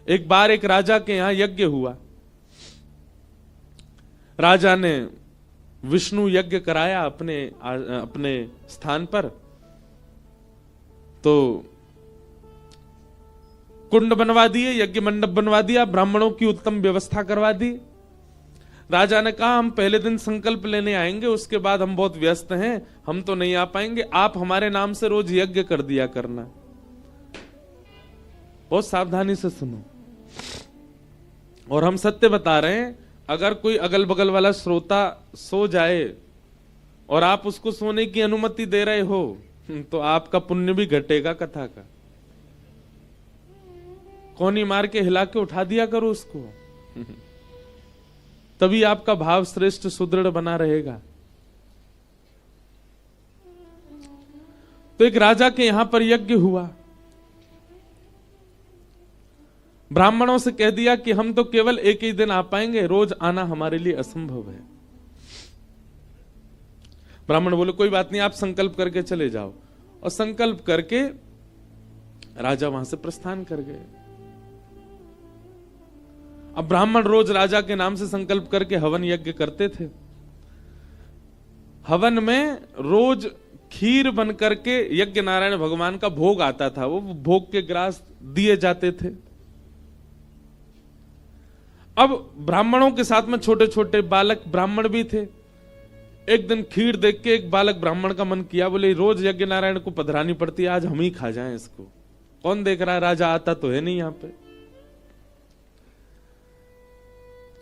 एक बार एक राजा के यहां यज्ञ हुआ। राजा ने विष्णु यज्ञ कराया अपने स्थान पर। तो कुंड बनवा दिए, यज्ञ मंडप बनवा दिया, ब्राह्मणों की उत्तम व्यवस्था करवा दी। राजा ने कहा हम पहले दिन संकल्प लेने आएंगे, उसके बाद हम बहुत व्यस्त हैं, हम तो नहीं आ पाएंगे, आप हमारे नाम से रोज यज्ञ कर दिया करना। बहुत सावधानी से सुनो, और हम सत्य बता रहे हैं। अगर कोई अगल बगल वाला श्रोता सो जाए और आप उसको सोने की अनुमति दे रहे हो तो आपका पुण्य भी घटेगा कथा का। कोनी मार के हिला के उठा दिया करो उसको, तभी आपका भाव श्रेष्ठ सुदृढ़ बना रहेगा। तो एक राजा के यहां पर यज्ञ हुआ। ब्राह्मणों से कह दिया कि हम तो केवल एक ही दिन आ पाएंगे, रोज आना हमारे लिए असंभव है। ब्राह्मण बोले कोई बात नहीं, आप संकल्प करके चले जाओ। और संकल्प करके राजा वहां से प्रस्थान कर गए। अब ब्राह्मण रोज राजा के नाम से संकल्प करके हवन यज्ञ करते थे। हवन में रोज खीर बन करके यज्ञ नारायण भगवान का भोग आता था, वो भोग के ग्रास दिए जाते थे। अब ब्राह्मणों के साथ में छोटे छोटे बालक ब्राह्मण भी थे। एक दिन खीर देख के एक बालक ब्राह्मण का मन किया, बोले रोज यज्ञ नारायण को पधरानी पड़ती है, आज हम ही खा जाएं इसको। कौन देख रहा है, राजा आता तो है नहीं यहां पे।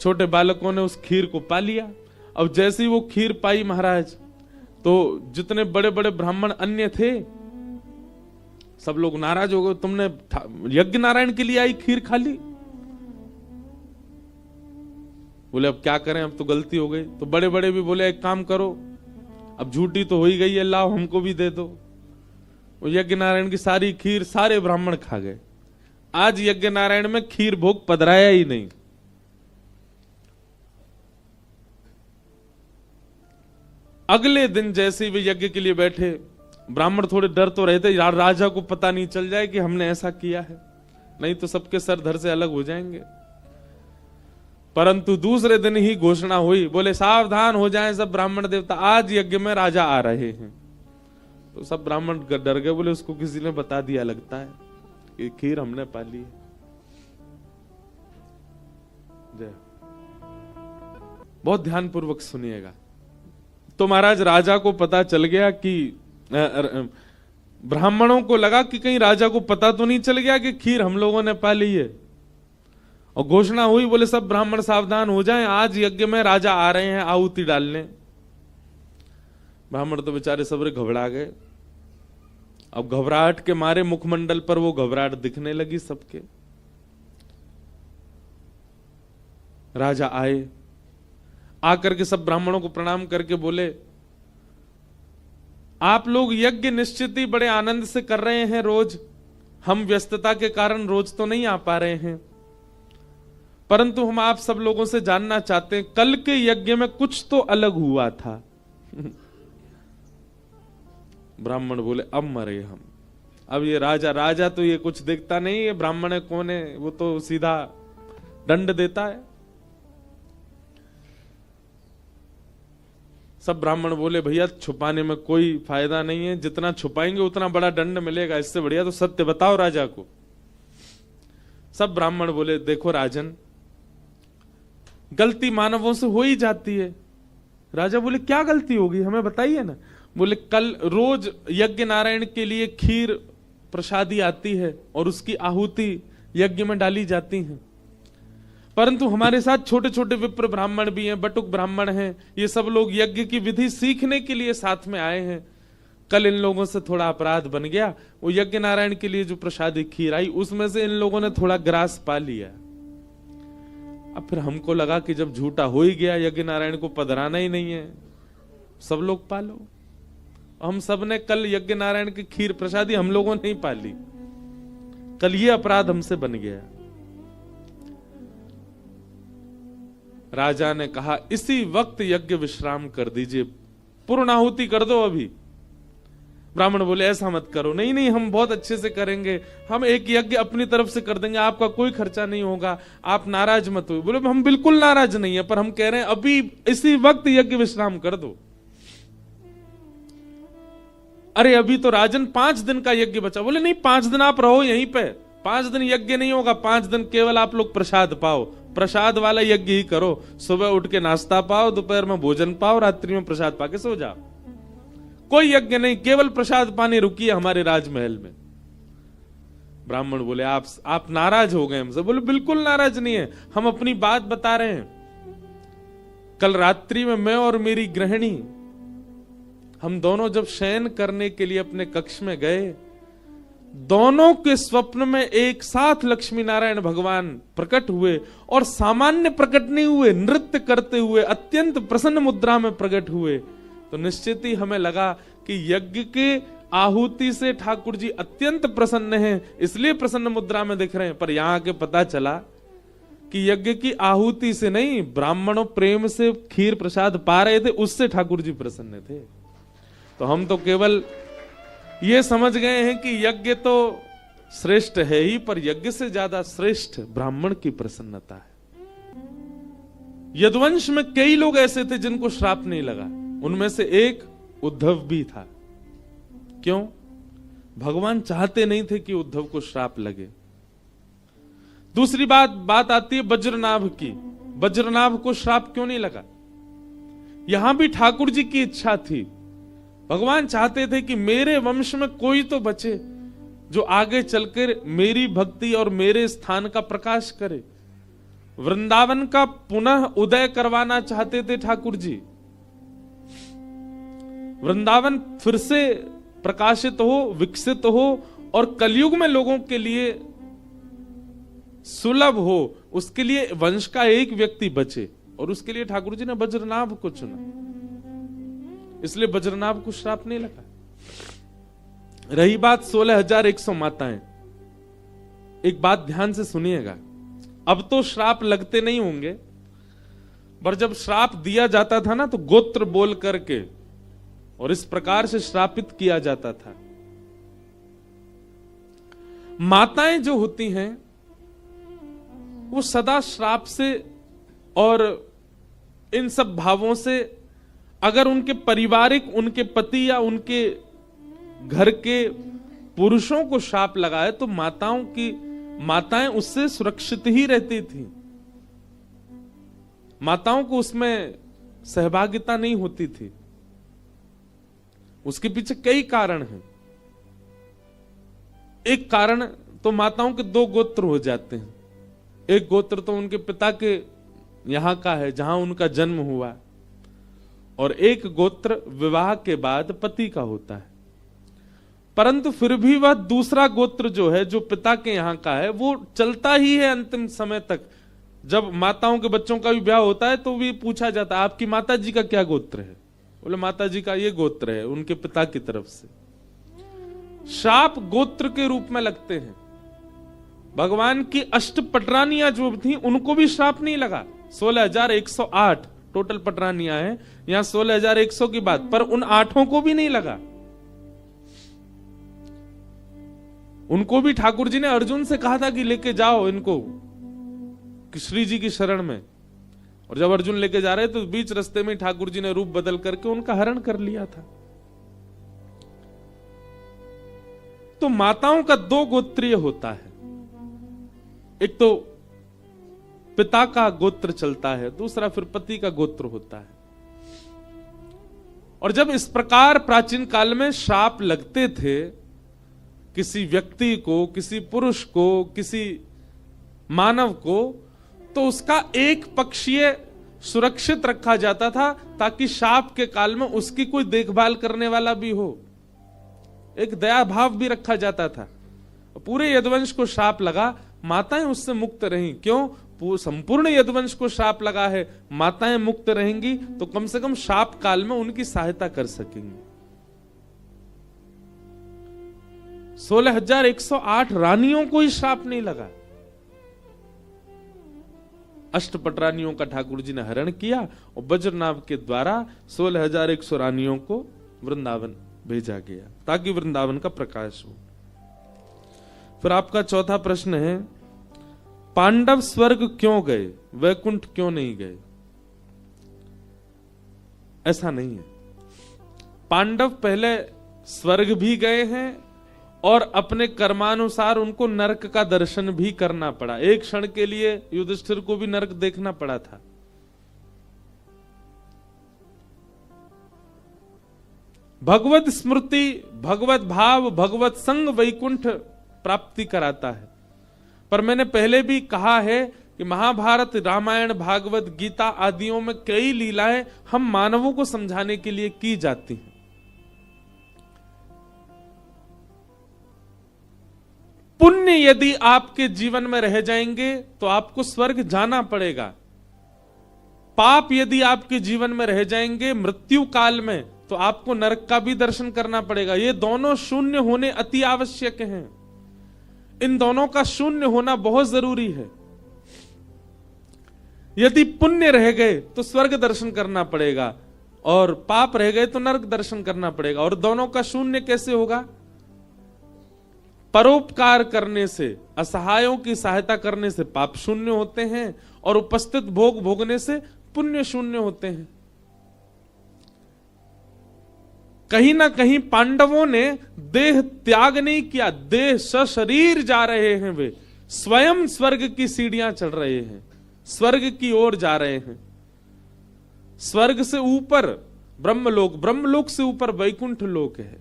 छोटे बालकों ने उस खीर को पा लिया। अब जैसे ही वो खीर पाई महाराज, तो जितने बड़े बड़े ब्राह्मण अन्य थे सब लोग नाराज हो गए, तुमने यज्ञ नारायण के लिए आई खीर खा ली। बोले अब क्या करें, अब तो गलती हो गई। तो बड़े बड़े भी बोले एक काम करो, अब झूठी तो हो ही गई है, लाओ हमको भी दे दो। वो यज्ञ नारायण की सारी खीर सारे ब्राह्मण खा गए। आज यज्ञ नारायण में खीर भोग पधराया ही नहीं। अगले दिन जैसे ही वे यज्ञ के लिए बैठे, ब्राह्मण थोड़े डर तो रहे थे, यार राजा को पता नहीं चल जाए कि हमने ऐसा किया है, नहीं तो सबके सर धर से अलग हो जाएंगे। परंतु दूसरे दिन ही घोषणा हुई, बोले सावधान हो जाएं सब ब्राह्मण देवता, आज यज्ञ में राजा आ रहे हैं। तो सब ब्राह्मण डर गए, बोले उसको किसी ने बता दिया लगता है कि खीर हमने पा ली है। जय। बहुत ध्यानपूर्वक सुनिएगा। तो महाराज राजा को पता चल गया कि ब्राह्मणों को लगा कि कहीं राजा को पता तो नहीं चल गया कि खीर हम लोगों ने पा ली है। और घोषणा हुई, बोले सब ब्राह्मण सावधान हो जाएं, आज यज्ञ में राजा आ रहे हैं आहुति डालने। ब्राह्मण तो बेचारे सबरे घबरा गए। अब घबराहट के मारे मुखमंडल पर वो घबराहट दिखने लगी सबके। राजा आए, आकर के सब ब्राह्मणों को प्रणाम करके बोले आप लोग यज्ञ निश्चित ही बड़े आनंद से कर रहे हैं रोज, हम व्यस्तता के कारण रोज तो नहीं आ पा रहे हैं, परंतु हम आप सब लोगों से जानना चाहते हैं कल के यज्ञ में कुछ तो अलग हुआ था। ब्राह्मण बोले अब मरे हम। अब ये राजा तो ये कुछ देखता नहीं है, ब्राह्मण है कौन है, वो तो सीधा दंड देता है। सब ब्राह्मण बोले भैया छुपाने में कोई फायदा नहीं है, जितना छुपाएंगे उतना बड़ा दंड मिलेगा, इससे बढ़िया तो सत्य बताओ राजा को। सब ब्राह्मण बोले देखो राजन, गलती मानवों से हो ही जाती है। राजा बोले क्या गलती होगी, हमें बताइए ना। बोले कल रोज यज्ञ नारायण के लिए खीर प्रसादी आती है और उसकी आहुति यज्ञ में डाली जाती है, परंतु हमारे साथ छोटे छोटे विप्र ब्राह्मण भी हैं, बटुक ब्राह्मण हैं, ये सब लोग यज्ञ की विधि सीखने के लिए साथ में आए हैं। कल इन लोगों से थोड़ा अपराध बन गया, वो यज्ञ नारायण के लिए जो प्रसादी खीर आई उसमें से इन लोगों ने थोड़ा ग्रास पा लिया। अब फिर हमको लगा कि जब झूठा हो ही गया, यज्ञ नारायण को पधराना ही नहीं है, सब लोग पालो। हम सब ने कल यज्ञ नारायण की खीर प्रसादी हम लोगों ने ही पाली, कल ये अपराध हमसे बन गया। राजा ने कहा इसी वक्त यज्ञ विश्राम कर दीजिए, पूर्णाहुति कर दो अभी। ब्राह्मण बोले ऐसा मत करो, नहीं नहीं हम बहुत अच्छे से करेंगे, हम एक यज्ञ अपनी तरफ से कर देंगे, आपका कोई खर्चा नहीं होगा, आप नाराज मत हो। बोले हम बिल्कुल नाराज नहीं है, पर हम कह रहे हैं अभी इसी वक्त यज्ञ विश्राम कर दो। अरे अभी तो राजन 5 दिन का यज्ञ बचा। बोले नहीं 5 दिन आप रहो यहीं पे, 5 दिन यज्ञ नहीं होगा, 5 दिन केवल आप लोग प्रसाद पाओ, प्रसाद वाला यज्ञ ही करो। सुबह उठ के नाश्ता पाओ, दोपहर में भोजन पाओ, रात्रि में प्रसाद पाके सो जाओ। कोई यज्ञ नहीं, केवल प्रसाद पाने रुकिए हमारे राजमहल में। ब्राह्मण बोले आप नाराज हो गए हमसे। बोले बिल्कुल नाराज नहीं है, हम अपनी बात बता रहे हैं। कल रात्रि में मैं और मेरी गृहिणी, हम दोनों जब शयन करने के लिए अपने कक्ष में गए, दोनों के स्वप्न में एक साथ लक्ष्मी नारायण भगवान प्रकट हुए, और सामान्य प्रकट नहीं हुए, नृत्य करते हुए अत्यंत प्रसन्न मुद्रा में प्रकट हुए। तो निश्चित ही हमें लगा कि यज्ञ के आहुति से ठाकुर जी अत्यंत प्रसन्न हैं, इसलिए प्रसन्न मुद्रा में दिख रहे हैं। पर यहां के पता चला कि यज्ञ की आहुति से नहीं, ब्राह्मणों प्रेम से खीर प्रसाद पा रहे थे, उससे ठाकुर जी प्रसन्न थे। तो हम तो केवल ये समझ गए हैं कि यज्ञ तो श्रेष्ठ है ही, पर यज्ञ से ज्यादा श्रेष्ठ ब्राह्मण की प्रसन्नता है। यदुवंश में कई लोग ऐसे थे जिनको श्राप नहीं लगा, उनमें से एक उद्धव भी था। क्यों? भगवान चाहते नहीं थे कि उद्धव को श्राप लगे। दूसरी बात आती है वज्रनाभ की। वज्रनाभ को श्राप क्यों नहीं लगा? यहां भी ठाकुर जी की इच्छा थी। भगवान चाहते थे कि मेरे वंश में कोई तो बचे जो आगे चलकर मेरी भक्ति और मेरे स्थान का प्रकाश करे। वृंदावन का पुनः उदय करवाना चाहते थे ठाकुर जी। वृंदावन फिर से प्रकाशित हो, विकसित हो, और कलयुग में लोगों के लिए सुलभ हो, उसके लिए वंश का एक व्यक्ति बचे, और उसके लिए ठाकुर जी ने वज्रनाभ को चुना। इसलिए वज्रनाभ को श्राप नहीं लगा। रही बात 16,100 माताएं, एक बात ध्यान से सुनिएगा। अब तो श्राप लगते नहीं होंगे, पर जब श्राप दिया जाता था ना, तो गोत्र बोल करके और इस प्रकार से श्रापित किया जाता था। माताएं जो होती हैं वो सदा श्राप से और इन सब भावों से, अगर उनके पारिवारिक, उनके पति या उनके घर के पुरुषों को श्राप लगाए तो माताएं उससे सुरक्षित ही रहती थी। माताओं को उसमें सहभागिता नहीं होती थी। उसके पीछे कई कारण हैं। एक कारण तो माताओं के 2 गोत्र हो जाते हैं। एक गोत्र तो उनके पिता के यहां का है, जहां उनका जन्म हुआ, और एक गोत्र विवाह के बाद पति का होता है। परंतु फिर भी वह दूसरा गोत्र जो है, जो पिता के यहां का है, वो चलता ही है अंतिम समय तक। जब माताओं के बच्चों का भी ब्याह होता है तो भी पूछा जाता है आपकी माता जी का क्या गोत्र है? बोले माता जी का ये गोत्र है, उनके पिता की तरफ से। श्राप गोत्र के रूप में लगते हैं। भगवान की अष्टपटरानियां जो थी उनको भी श्राप नहीं लगा। 16,108 टोटल पटरानियां हैं, यहां 16,100 की बात, पर उन 8 को भी नहीं लगा। उनको भी ठाकुर जी ने अर्जुन से कहा था कि लेके जाओ इनको श्री जी की शरण में, और जब अर्जुन लेके जा रहे तो बीच रास्ते में ठाकुर जी ने रूप बदल करके उनका हरण कर लिया था। तो माताओं का 2 गोत्रीय होता है। एक तो पिता का गोत्र चलता है, दूसरा फिर पति का गोत्र होता है। और जब इस प्रकार प्राचीन काल में श्राप लगते थे किसी व्यक्ति को, किसी पुरुष को, किसी मानव को, तो उसका एक पक्षीय सुरक्षित रखा जाता था ताकि शाप के काल में उसकी कोई देखभाल करने वाला भी हो। एक दया भाव भी रखा जाता था। पूरे यदुवंश को श्राप लगा, माताएं उससे मुक्त रहीं। क्यों? संपूर्ण यदुवंश को श्राप लगा है, माताएं मुक्त रहेंगी तो कम से कम शाप काल में उनकी सहायता कर सकेंगी। 16,108 रानियों को ही श्राप नहीं लगा। अष्टपटरानियों का ठाकुर जी ने हरण किया और वज्रनाभ के द्वारा 16,100 रानियों को वृंदावन भेजा गया ताकि वृंदावन का प्रकाश हो। फिर आपका चौथा प्रश्न है, पांडव स्वर्ग क्यों गए, वैकुंठ क्यों नहीं गए? ऐसा नहीं है। पांडव पहले स्वर्ग भी गए हैं और अपने कर्मानुसार उनको नरक का दर्शन भी करना पड़ा। एक क्षण के लिए युधिष्ठिर को भी नरक देखना पड़ा था। भगवत स्मृति, भगवत भाव, भगवत संग वैकुंठ प्राप्ति कराता है। पर मैंने पहले भी कहा है कि महाभारत, रामायण, भागवत, गीता आदियों में कई लीलाएं हम मानवों को समझाने के लिए की जाती हैं। पुण्य यदि आपके जीवन में रह जाएंगे तो आपको स्वर्ग जाना पड़ेगा। पाप यदि आपके जीवन में रह जाएंगे मृत्यु काल में तो आपको नरक का भी दर्शन करना पड़ेगा। ये दोनों शून्य होने अति आवश्यक हैं। इन दोनों का शून्य होना बहुत जरूरी है। यदि पुण्य रह गए तो स्वर्ग दर्शन करना पड़ेगा और पाप रह गए तो नरक दर्शन करना पड़ेगा। और दोनों का शून्य कैसे होगा? परोपकार करने से, असहायों की सहायता करने से पाप शून्य होते हैं और उपस्थित भोग भोगने से पुण्य शून्य होते हैं। कहीं ना कहीं पांडवों ने देह त्याग नहीं किया, देह सशरीर जा रहे हैं। वे स्वयं स्वर्ग की सीढ़ियां चढ़ रहे हैं, स्वर्ग की ओर जा रहे हैं। स्वर्ग से ऊपर ब्रह्मलोक, ब्रह्मलोक से ऊपर वैकुंठ लोक है।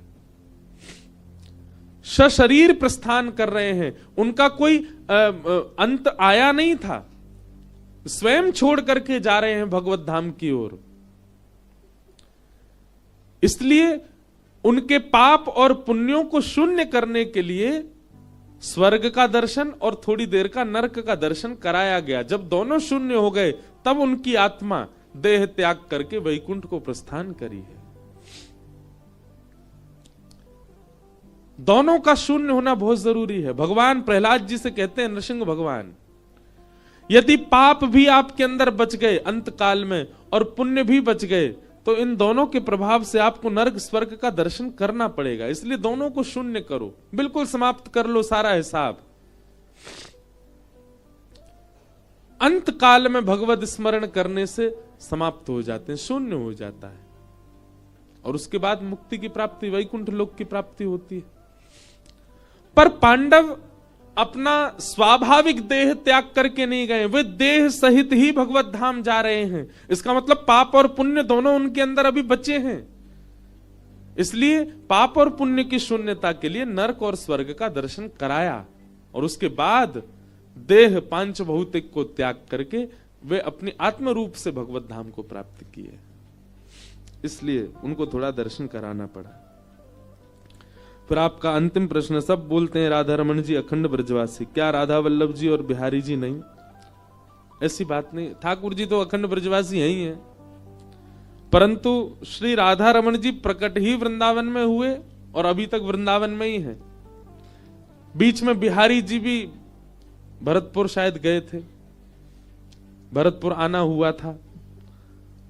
सशरीर प्रस्थान कर रहे हैं। उनका कोई अंत आया नहीं था, स्वयं छोड़ करके जा रहे हैं भगवत धाम की ओर। इसलिए उनके पाप और पुण्यों को शून्य करने के लिए स्वर्ग का दर्शन और थोड़ी देर का नरक का दर्शन कराया गया। जब दोनों शून्य हो गए तब उनकी आत्मा देह त्याग करके वैकुंठ को प्रस्थान करी है। दोनों का शून्य होना बहुत जरूरी है। भगवान प्रहलाद जी से कहते हैं, नृसिंह भगवान, यदि पाप भी आपके अंदर बच गए अंत काल में और पुण्य भी बच गए तो इन दोनों के प्रभाव से आपको नरक स्वर्ग का दर्शन करना पड़ेगा। इसलिए दोनों को शून्य करो, बिल्कुल समाप्त कर लो सारा हिसाब। अंत काल में भगवत स्मरण करने से समाप्त हो जाते हैं, शून्य हो जाता है और उसके बाद मुक्ति की प्राप्ति, वैकुंठ लोक की प्राप्ति होती है। पर पांडव अपना स्वाभाविक देह त्याग करके नहीं गए, वे देह सहित ही भगवत धाम जा रहे हैं। इसका मतलब पाप और पुण्य दोनों उनके अंदर अभी बचे हैं। इसलिए पाप और पुण्य की शून्यता के लिए नरक और स्वर्ग का दर्शन कराया और उसके बाद देह पांच भौतिक को त्याग करके वे अपने आत्म रूप से भगवत धाम को प्राप्त किए। इसलिए उनको थोड़ा दर्शन कराना पड़ा। फिर आपका अंतिम प्रश्न, सब बोलते हैं राधा रमन जी अखंड ब्रजवासी, क्या राधा वल्लभ जी और बिहारी जी नहीं? ऐसी बात नहीं। ठाकुर जी तो अखंड ब्रजवासी ही हैं, परंतु श्री राधा रमन जी प्रकट ही वृंदावन में हुए और अभी तक वृंदावन में ही हैं। बीच में बिहारी जी भी भरतपुर शायद गए थे, भरतपुर आना हुआ था।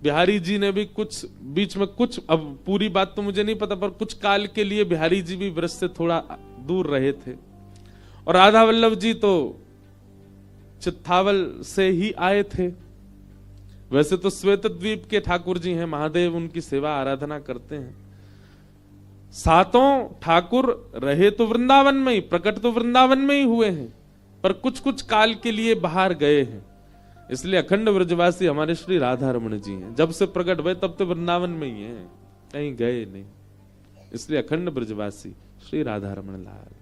बिहारी जी ने भी कुछ बीच में कुछ, अब पूरी बात तो मुझे नहीं पता, पर कुछ काल के लिए बिहारी जी भी ब्रज से थोड़ा दूर रहे थे। और राधा वल्लभ जी तो चित्तावल से ही आए थे। वैसे तो श्वेत द्वीप के ठाकुर जी हैं, महादेव उनकी सेवा आराधना करते हैं। सातों ठाकुर रहे तो वृंदावन में ही, प्रकट तो वृंदावन में ही हुए हैं, पर कुछ कुछ काल के लिए बाहर गए हैं। इसलिए अखंड ब्रजवासी हमारे श्री राधा रमन जी हैं। जब से प्रकट हुए तब तो वृंदावन में ही हैं, कहीं गए नहीं। इसलिए अखंड ब्रजवासी श्री राधा रमन लाल।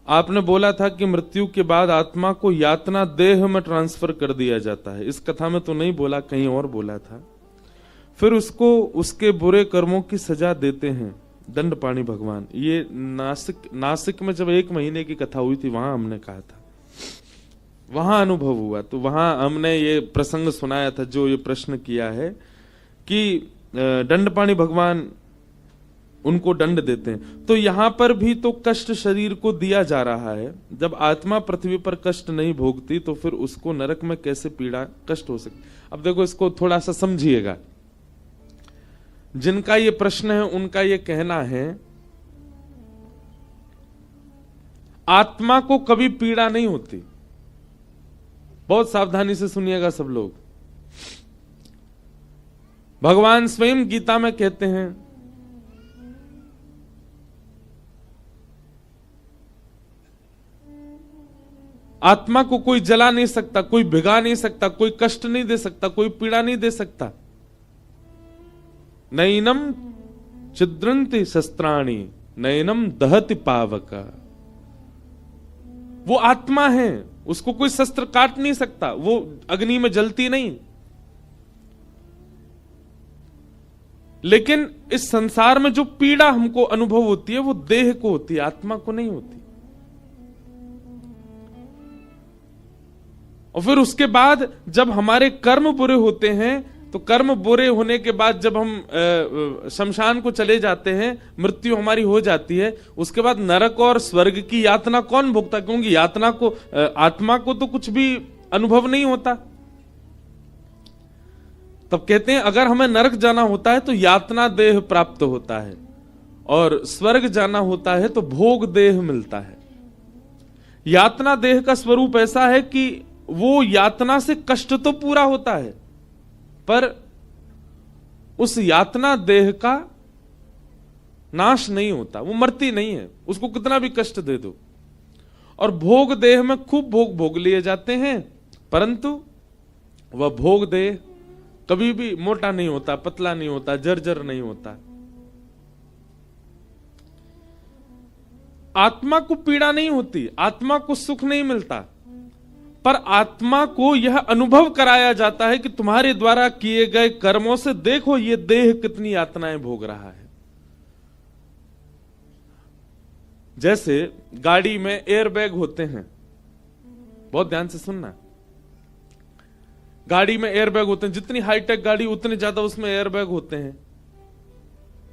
आपने बोला था कि मृत्यु के बाद आत्मा को यातना देह में ट्रांसफर कर दिया जाता है। इस कथा में तो नहीं बोला, कहीं और बोला था। फिर उसको उसके बुरे कर्मों की सजा देते हैं दंडपाणी भगवान। ये नासिक में जब 1 महीने की कथा हुई थी वहां हमने कहा था, वहां अनुभव हुआ। तो वहां हमने ये प्रसंग सुनाया था, जो ये प्रश्न किया है कि दंडपाणी भगवान उनको दंड देते हैं। तो यहां पर भी तो कष्ट शरीर को दिया जा रहा है। जब आत्मा पृथ्वी पर कष्ट नहीं भोगती तो फिर उसको नरक में कैसे पीड़ा कष्ट हो सकती। अब देखो, इसको थोड़ा सा समझिएगा। जिनका ये प्रश्न है उनका ये कहना है, आत्मा को कभी पीड़ा नहीं होती। बहुत सावधानी से सुनिएगा सब लोग। भगवान स्वयं गीता में कहते हैं, आत्मा को कोई जला नहीं सकता, कोई भिगा नहीं सकता, कोई कष्ट नहीं दे सकता, कोई पीड़ा नहीं दे सकता। नैनम छिद्रन्ति शस्त्राणि नैनम दहति पावक। वो आत्मा है, उसको कोई शस्त्र काट नहीं सकता, वो अग्नि में जलती नहीं। लेकिन इस संसार में जो पीड़ा हमको अनुभव होती है वो देह को होती है, आत्मा को नहीं होती। और फिर उसके बाद जब हमारे कर्म बुरे होते हैं, तो कर्म बुरे होने के बाद जब हम शमशान को चले जाते हैं, मृत्यु हमारी हो जाती है, उसके बाद नरक और स्वर्ग की यातना कौन भोगता? क्योंकि यातना को, आत्मा को तो कुछ भी अनुभव नहीं होता। तब कहते हैं अगर हमें नरक जाना होता है तो यातना देह प्राप्त होता है, और स्वर्ग जाना होता है तो भोग देह मिलता है। यातना देह का स्वरूप ऐसा है कि वो यातना से कष्ट तो पूरा होता है, पर उस यातना देह का नाश नहीं होता, वो मरती नहीं है, उसको कितना भी कष्ट दे दो। और भोग देह में खूब भोग भोग लिए जाते हैं, परंतु वह भोग देह कभी भी मोटा नहीं होता, पतला नहीं होता, जर्जर नहीं होता। आत्मा को पीड़ा नहीं होती, आत्मा को सुख नहीं मिलता, पर आत्मा को यह अनुभव कराया जाता है कि तुम्हारे द्वारा किए गए कर्मों से देखो ये देह कितनी यातनाएं भोग रहा है। जैसे गाड़ी में एयरबैग होते हैं, बहुत ध्यान से सुनना, गाड़ी में एयरबैग होते हैं, जितनी हाईटेक गाड़ी उतने ज्यादा उसमें एयरबैग होते हैं।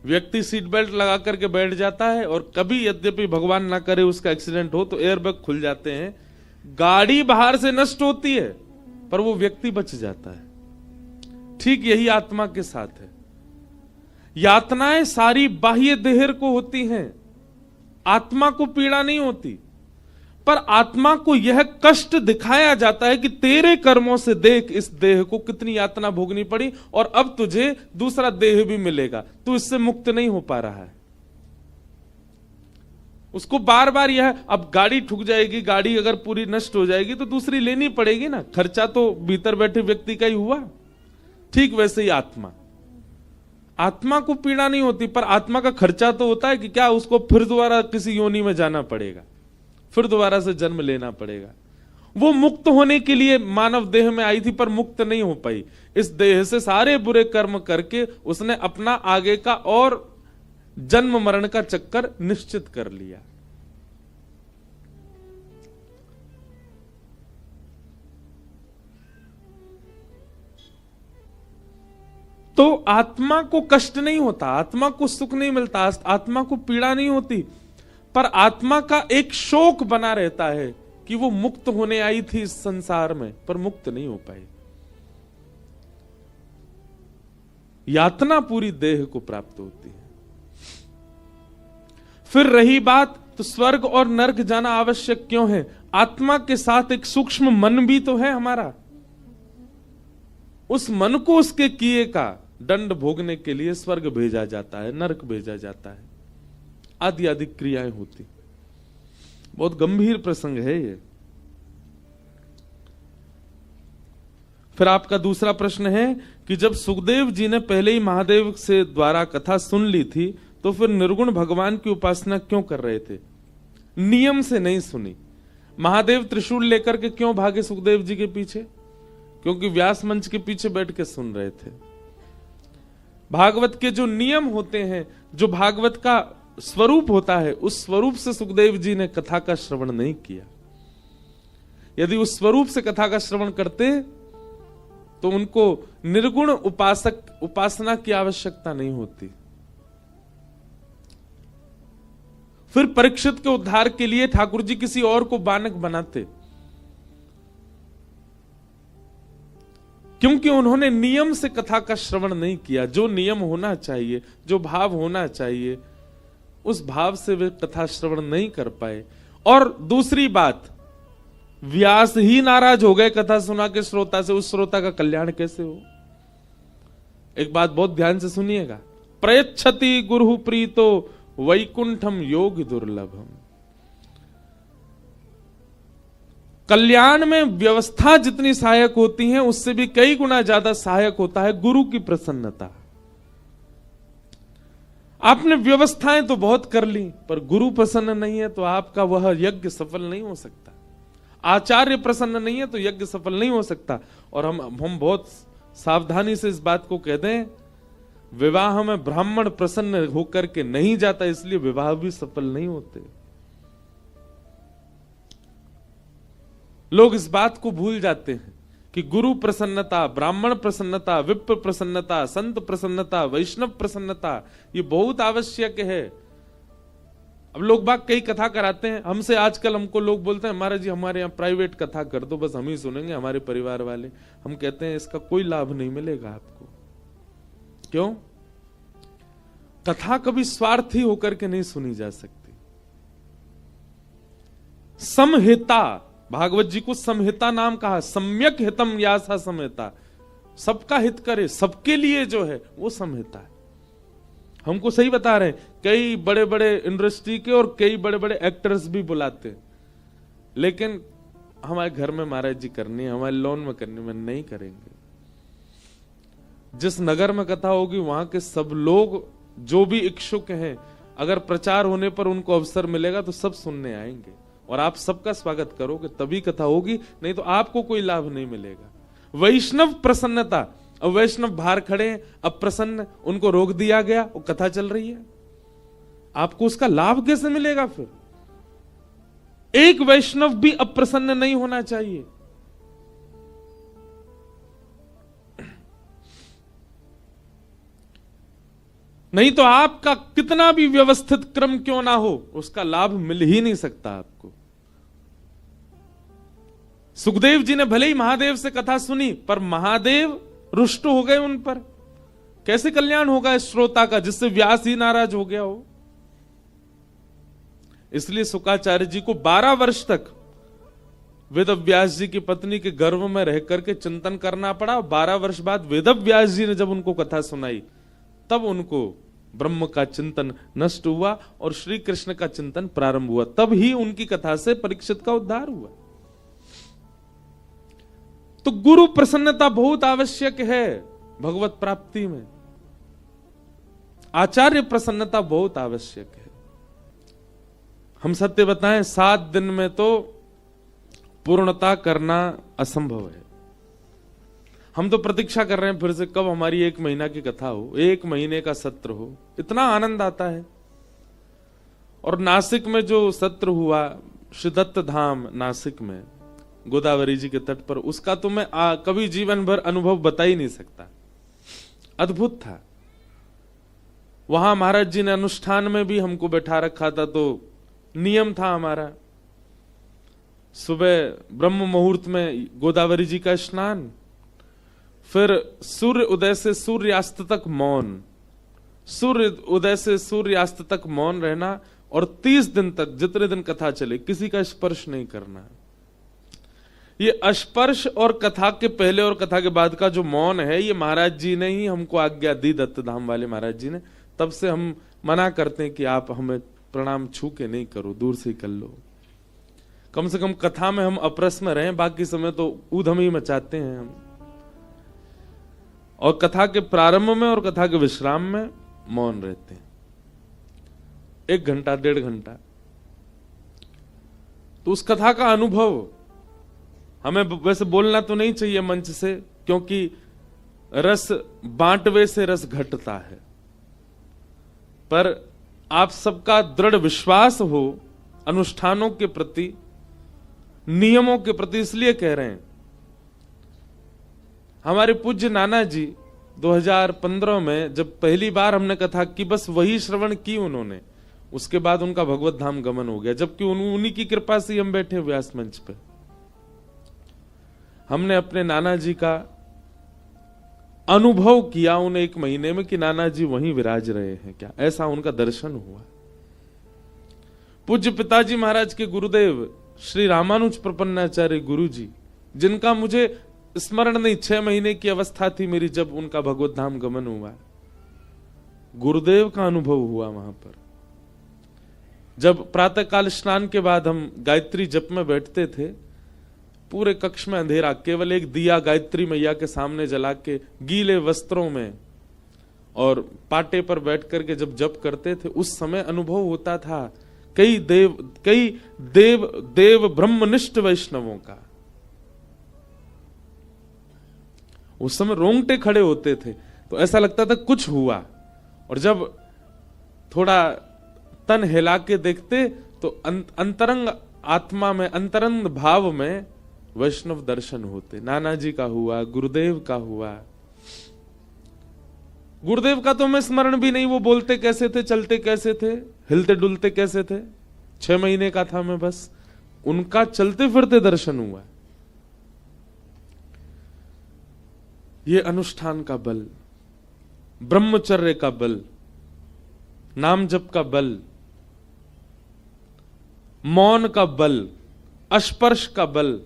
व्यक्ति सीट बेल्ट लगा करके बैठ जाता है, और कभी यद्यपि भगवान ना करे उसका एक्सीडेंट हो तो एयरबैग खुल जाते हैं, गाड़ी बाहर से नष्ट होती है पर वो व्यक्ति बच जाता है। ठीक यही आत्मा के साथ है। यातनाएं सारी बाह्य देह को होती हैं, आत्मा को पीड़ा नहीं होती, पर आत्मा को यह कष्ट दिखाया जाता है कि तेरे कर्मों से देख इस देह को कितनी यातना भोगनी पड़ी, और अब तुझे दूसरा देह भी मिलेगा, तू इससे मुक्त नहीं हो पा रहा है। उसको बार बार यह, अब गाड़ी ठुक जाएगी, गाड़ी अगर पूरी नष्ट हो जाएगी तो दूसरी लेनी पड़ेगी ना, खर्चा तो भीतर बैठे व्यक्ति का ही हुआ। ठीक वैसे ही आत्मा को पीड़ा नहीं होती, पर आत्मा का खर्चा तो होता है कि क्या उसको फिर दोबारा किसी योनि में जाना पड़ेगा, फिर दोबारा से जन्म लेना पड़ेगा। वो मुक्त होने के लिए मानव देह में आई थी पर मुक्त नहीं हो पाई। इस देह से सारे बुरे कर्म करके उसने अपना आगे का और जन्म मरण का चक्कर निश्चित कर लिया। तो आत्मा को कष्ट नहीं होता, आत्मा को सुख नहीं मिलता, आत्मा को पीड़ा नहीं होती, पर आत्मा का एक शोक बना रहता है कि वो मुक्त होने आई थी इस संसार में पर मुक्त नहीं हो पाई। यातना पूरी देह को प्राप्त होती है। फिर रही बात, तो स्वर्ग और नरक जाना आवश्यक क्यों है? आत्मा के साथ एक सूक्ष्म मन भी तो है हमारा। उस मन को उसके किए का दंड भोगने के लिए स्वर्ग भेजा जाता है, नरक भेजा जाता है, आदि आदि क्रियाएं होती। बहुत गंभीर प्रसंग है ये। फिर आपका दूसरा प्रश्न है कि जब सुखदेव जी ने पहले ही महादेव से द्वारा कथा सुन ली थी तो फिर निर्गुण भगवान की उपासना क्यों कर रहे थे? नियम से नहीं सुनी। महादेव त्रिशूल लेकर के क्यों भागे सुखदेव जी के पीछे? क्योंकि व्यास मंच के पीछे बैठ के सुन रहे थे। भागवत के जो नियम होते हैं, जो भागवत का स्वरूप होता है, उस स्वरूप से सुखदेव जी ने कथा का श्रवण नहीं किया। यदि उस स्वरूप से कथा का श्रवण करते तो उनको निर्गुण उपासना की आवश्यकता नहीं होती। फिर परीक्षित के उद्धार के लिए ठाकुर जी किसी और को बानक बनाते। क्योंकि उन्होंने नियम से कथा का श्रवण नहीं किया। जो नियम होना चाहिए, जो भाव होना चाहिए, उस भाव से वे कथा श्रवण नहीं कर पाए। और दूसरी बात, व्यास ही नाराज हो गए कथा सुना के श्रोता से, उस श्रोता का कल्याण कैसे हो? एक बात बहुत ध्यान से सुनिएगा, प्रयच्छति गुरु प्रीतो वैकुंठम योग दुर्लभम। कल्याण में व्यवस्था जितनी सहायक होती है, उससे भी कई गुना ज्यादा सहायक होता है गुरु की प्रसन्नता। आपने व्यवस्थाएं तो बहुत कर ली, पर गुरु प्रसन्न नहीं है तो आपका वह यज्ञ सफल नहीं हो सकता। आचार्य प्रसन्न नहीं है तो यज्ञ सफल नहीं हो सकता। और हम बहुत सावधानी से इस बात को कह दें, विवाह में ब्राह्मण प्रसन्न होकर के नहीं जाता, इसलिए विवाह भी सफल नहीं होते। लोग इस बात को भूल जाते हैं कि गुरु प्रसन्नता, ब्राह्मण प्रसन्नता, विप्र प्रसन्नता, संत प्रसन्नता, वैष्णव प्रसन्नता, ये बहुत आवश्यक है। अब लोग बाग कई कथा कराते हैं हमसे, आजकल हमको लोग बोलते हैं महाराज जी हमारे यहाँ प्राइवेट कथा कर दो, बस हम ही सुनेंगे, हमारे परिवार वाले। हम कहते हैं इसका कोई लाभ नहीं मिलेगा आपको। क्यों? कथा कभी स्वार्थी होकर के नहीं सुनी जा सकती। समहिता, भागवत जी को समहिता नाम कहा, सम्यक हितम यासा समहिता, सबका हित करे, सबके लिए जो है वो समहिता है। हमको सही बता रहे हैं, कई बड़े बड़े इंडस्ट्री के और कई बड़े बड़े एक्टर्स भी बुलाते हैं, लेकिन हमारे घर में महाराज जी करनी है, हमारे लॉन में करनी, में नहीं करेंगे। जिस नगर में कथा होगी वहां के सब लोग जो भी इच्छुक हैं, अगर प्रचार होने पर उनको अवसर मिलेगा तो सब सुनने आएंगे और आप सबका स्वागत करोगे तभी कथा होगी, नहीं तो आपको कोई लाभ नहीं मिलेगा। वैष्णव प्रसन्नता, अब वैष्णव बाहर खड़े हैं अप्रसन्न, उनको रोक दिया गया, वो कथा चल रही है, आपको उसका लाभ कैसे मिलेगा? फिर एक वैष्णव भी अप्रसन्न नहीं होना चाहिए। नहीं तो आपका कितना भी व्यवस्थित क्रम क्यों ना हो, उसका लाभ मिल ही नहीं सकता आपको। सुखदेव जी ने भले ही महादेव से कथा सुनी, पर महादेव रुष्ट हो गए उन पर। कैसे कल्याण होगा इस श्रोता का जिससे व्यास ही नाराज हो गया हो? इसलिए शुकाचार्य जी को 12 वर्ष तक वेदव्यास जी की पत्नी के गर्भ में रह करके चिंतन करना पड़ा। 12 वर्ष बाद वेदव्यास जी ने जब उनको कथा सुनाई, तब उनको ब्रह्म का चिंतन नष्ट हुआ और श्री कृष्ण का चिंतन प्रारंभ हुआ। तब ही उनकी कथा से परीक्षित का उद्धार हुआ। तो गुरु प्रसन्नता बहुत आवश्यक है भगवत प्राप्ति में। आचार्य प्रसन्नता बहुत आवश्यक है। हम सत्य बताएं, 7 दिन में तो पूर्णता करना असंभव है। हम तो प्रतीक्षा कर रहे हैं फिर से कब हमारी 1 महीना की कथा हो, 1 महीने का सत्र हो, इतना आनंद आता है। और नासिक में जो सत्र हुआ, श्रीदत्त धाम नासिक में गोदावरी जी के तट पर, उसका तो मैं कभी जीवन भर अनुभव बता ही नहीं सकता। अद्भुत था। वहां महाराज जी ने अनुष्ठान में भी हमको बैठा रखा था। तो नियम था हमारा, सुबह ब्रह्म मुहूर्त में गोदावरी जी का स्नान, फिर सूर्य उदय से सूर्यास्त तक मौन, सूर्य उदय से सूर्यास्त तक मौन रहना, और 30 दिन तक जितने दिन कथा चले किसी का स्पर्श नहीं करना। ये स्पर्श और कथा के पहले और कथा के बाद का जो मौन है, ये महाराज जी ने ही हमको आज्ञा दी, दत्तधाम वाले महाराज जी ने। तब से हम मना करते हैं कि आप हमें प्रणाम छू के नहीं करो, दूर से ही कर लो। कम से कम कथा में हम अपरस में रहें, बाकी समय तो ऊधम ही मचाते हैं हम। और कथा के प्रारंभ में और कथा के विश्राम में मौन रहते हैं, 1 घंटा 1.5 घंटा। तो उस कथा का अनुभव हमें वैसे बोलना तो नहीं चाहिए मंच से, क्योंकि रस बांटवे से रस घटता है। पर आप सबका दृढ़ विश्वास हो अनुष्ठानों के प्रति, नियमों के प्रति, इसलिए कह रहे हैं। हमारे पूज्य नाना जी 2015 में जब पहली बार हमने कथा की, बस वही श्रवण की उन्होंने, उसके बाद उनका भगवत धाम गमन हो गया, जबकि उन्हीं की कृपा से हम बैठे व्यास मंच पे। हमने अपने नाना जी का अनुभव किया उन 1 महीने में कि नाना जी वहीं विराज रहे हैं क्या, ऐसा उनका दर्शन हुआ। पूज्य पिताजी महाराज के गुरुदेव श्री रामानुज प्रपन्नाचार्य गुरु जी, जिनका मुझे स्मरण नहीं, 6 महीने की अवस्था थी मेरी जब उनका भगवत धाम गमन हुआ, गुरुदेव का अनुभव हुआ वहां पर। जब प्रातःकाल स्नान के बाद हम गायत्री जप में बैठते थे, पूरे कक्ष में अंधेरा, केवल एक दिया गायत्री मैया के सामने जला के गीले वस्त्रों में और पाटे पर बैठ करके जब जप करते थे, उस समय अनुभव होता था कई देव ब्रह्मनिष्ठ वैष्णवों का। उस समय रोंगटे खड़े होते थे, तो ऐसा लगता था कुछ हुआ, और जब थोड़ा तन हिला के देखते तो अंतरंग आत्मा में, अंतरंग भाव में वैष्णव दर्शन होते। नाना जी का हुआ, गुरुदेव का हुआ। गुरुदेव का तो हमें स्मरण भी नहीं, वो बोलते कैसे थे, चलते कैसे थे, हिलते डुलते कैसे थे। 6 महीने का था मैं, बस उनका चलते फिरते दर्शन हुआ। ये अनुष्ठान का बल, ब्रह्मचर्य का बल, नाम जप का बल, मौन का बल, स्पर्श का बल।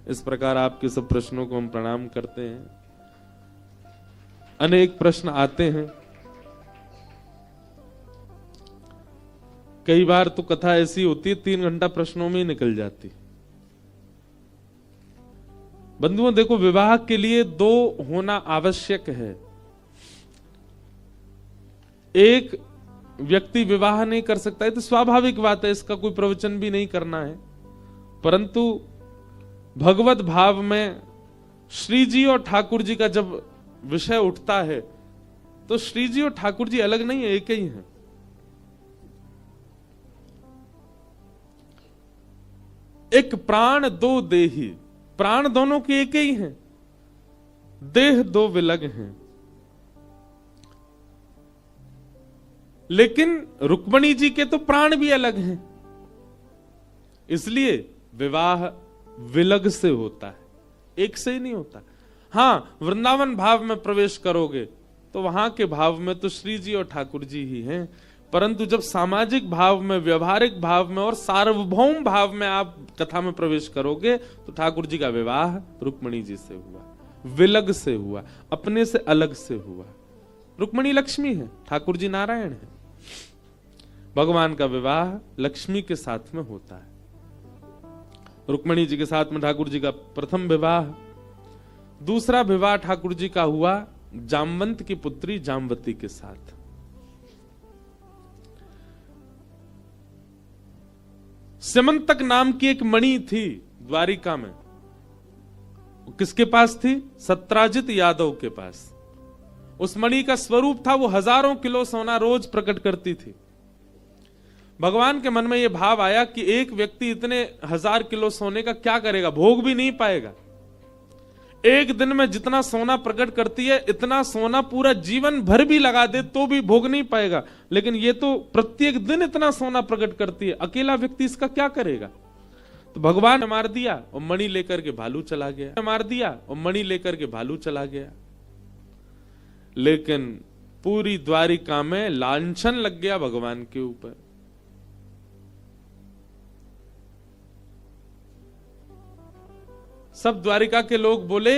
इस प्रकार आपके सब प्रश्नों को हम प्रणाम करते हैं। अनेक प्रश्न आते हैं, कई बार तो कथा ऐसी होती है 3 घंटा प्रश्नों में ही निकल जाती। बंधुओं देखो, विवाह के लिए 2 होना आवश्यक है। एक व्यक्ति विवाह नहीं कर सकता है तो स्वाभाविक बात है, इसका कोई प्रवचन भी नहीं करना है, परंतु भगवत भाव में श्री जी और ठाकुर जी का जब विषय उठता है तो श्री जी और ठाकुर जी अलग नहीं है, एक ही हैं। एक प्राण 2 देही, प्राण दोनों के एक ही हैं, देह 2 विलग हैं। लेकिन रुक्मणी जी के तो प्राण भी अलग हैं, इसलिए विवाह विलग से होता है, एक से ही नहीं होता। हाँ, वृंदावन भाव में प्रवेश करोगे तो वहां के भाव में तो श्री जी और ठाकुर जी ही हैं, परंतु जब सामाजिक भाव में, व्यवहारिक भाव में और सार्वभौम भाव में आप कथा में प्रवेश करोगे तो ठाकुर जी का विवाह रुक्मणी जी से हुआ, विलग से हुआ, अपने से अलग से हुआ। रुक्मणी लक्ष्मी है, ठाकुर जी नारायण है। भगवान का विवाह लक्ष्मी के साथ में होता है। रुक्मणी जी के साथ में ठाकुर जी का प्रथम विवाह। दूसरा विवाह ठाकुर जी का हुआ जामवंत की पुत्री जामवती के साथ। स्यमंतक नाम की एक मणि थी द्वारिका में, किसके पास थी? सत्राजित यादव के पास। उस मणि का स्वरूप था, वो हजारों किलो सोना रोज प्रकट करती थी। भगवान के मन में यह भाव आया कि एक व्यक्ति इतने 1000 किलो सोने का क्या करेगा, भोग भी नहीं पाएगा। एक दिन में जितना सोना प्रकट करती है, इतना सोना पूरा जीवन भर भी लगा दे तो भी भोग नहीं पाएगा, लेकिन ये तो प्रत्येक दिन इतना सोना प्रकट करती है, अकेला व्यक्ति इसका क्या करेगा? तो भगवान ने मार दिया और मणि लेकर के भालू चला गया, मार दिया और मणि लेकर के भालू चला गया। लेकिन पूरी द्वारिका में लांछन लग गया भगवान के ऊपर। सब द्वारिका के लोग बोले,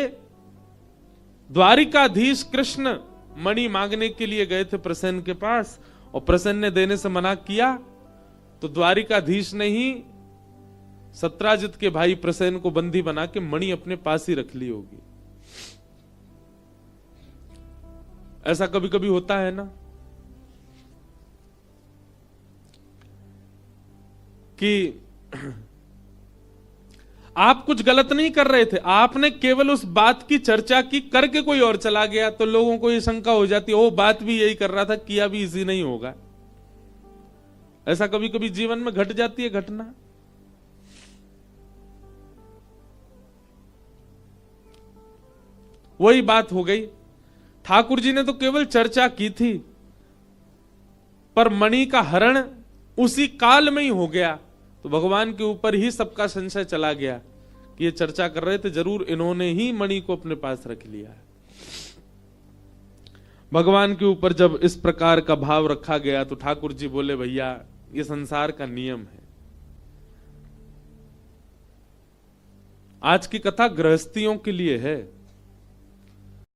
द्वारिकाधीश कृष्ण मणि मांगने के लिए गए थे प्रसेन के पास और प्रसेन ने देने से मना किया, तो द्वारिकाधीश ने ही सत्राजित के भाई प्रसेन को बंदी बना के मणि अपने पास ही रख ली होगी। ऐसा कभी कभी होता है ना कि आप कुछ गलत नहीं कर रहे थे, आपने केवल उस बात की चर्चा की, करके कोई और चला गया, तो लोगों को ये शंका हो जाती है, वो बात भी यही कर रहा था, किया भी इसी नहीं होगा। ऐसा कभी कभी जीवन में घट जाती है घटना। वही बात हो गई, ठाकुर जी ने तो केवल चर्चा की थी, पर मणि का हरण उसी काल में ही हो गया, तो भगवान के ऊपर ही सबका संशय चला गया ये चर्चा कर रहे थे, जरूर इन्होंने ही मणि को अपने पास रख लिया है। भगवान के ऊपर जब इस प्रकार का भाव रखा गया तो ठाकुर जी बोले, भैया ये संसार का नियम है। आज की कथा गृहस्थियों के लिए है।